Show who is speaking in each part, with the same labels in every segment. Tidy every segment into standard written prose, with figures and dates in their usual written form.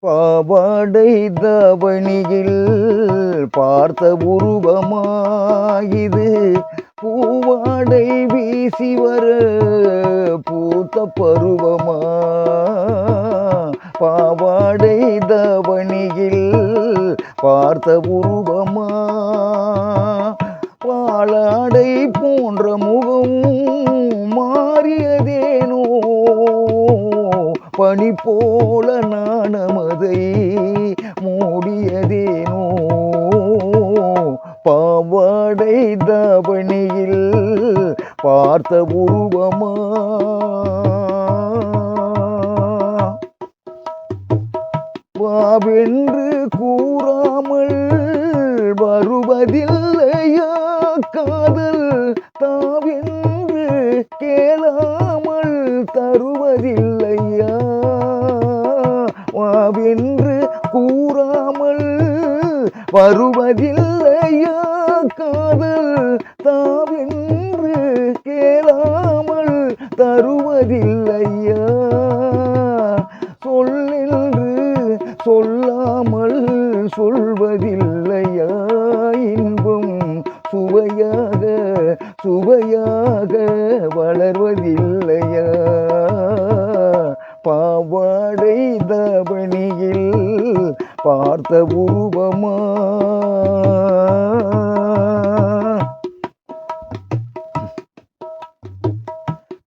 Speaker 1: பாவாடை தவணியில் பார்த்த உருவமாகிது, பூவாடை வீசி வர பூத்த பருவமா. பாவாடை தவணியில் பார்த்த உருவமா, பாலாடை போன்ற முகமும் மாறியதேனோ, பனி போல நாணமதை மூடியதேனோ. பாவாடை தவணியில் பார்த்த உருவமா. வாவென்று கூறாமல் வருவதில்லையா காதல், தாவென்று கேளாமல் தருவதில்லையா. வாவென்று கூறாமல் வருவதில்லையா காதல், தாவென்று கேளாமல் தருவதில்லையா. சொல்லென்று சொல்லாமல் சொல்வதில்லையா, இன்பம் சுவையாக சுவையாக வளர்வதில்லையா. பாவாடை தவணியில் பார்த்த உருவமா.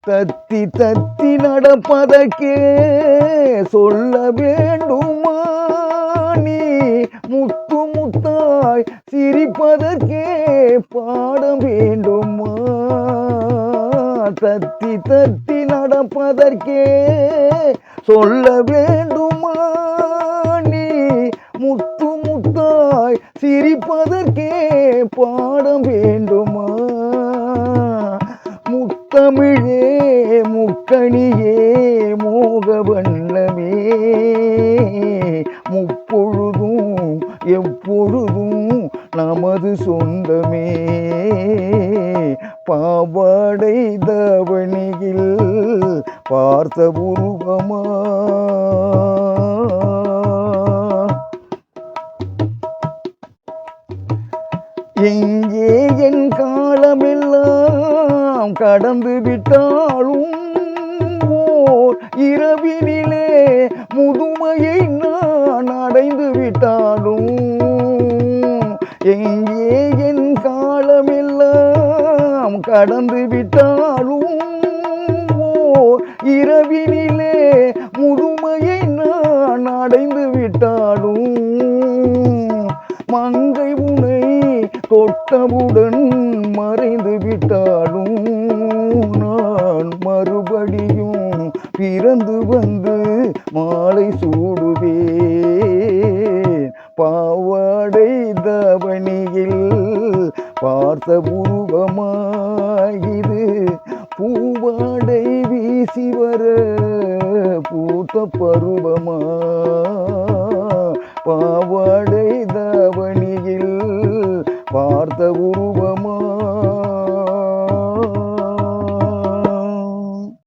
Speaker 1: தத்தி தத்தி நடப்பதற்கே சொல்ல வேண்டுமா, நீ முத்து முத்தாய் சிரிப்பதற்கே பாட வேண்டுமா. தத்தி தத்தி நடப்பதற்கே சொல்ல வேண்டுமா, நீ முத்து முத்தாய் சிரிப்பதற்கே பாட வேண்டுமா. முத்தமிழே முக்கணியே மோகவண்ணமே, முப்பொழுதும் எப்பொழுதும் நமது சொந்தமே. பாவாடை தவணியில் பார்த்த உருவமா. எங்கே என் காலமெல்லாம் கடந்து விட்டாலும், ஓர் இரவினிலே முதுமையை நான் அடைந்து விட்டாலும். எங்கே என் காலமெல்லாம் கடந்து விட்டாலும், ஓர் இரவினிலே முதுமையை நான் அடைந்து விட்டாலும். மங்கை உனை தொட்டவுடன் மறைந்து விட்டாலும், நான் மறுபடியும் பிறந்து வந்து மாலை சூடுவேன். பாவாடை தவணியில் பார்த்த உருவமாகிது, பூவாடை வீசி வர பூத்த பருவமா. பாவாடை தவணியில் பார்த்த உருவம்.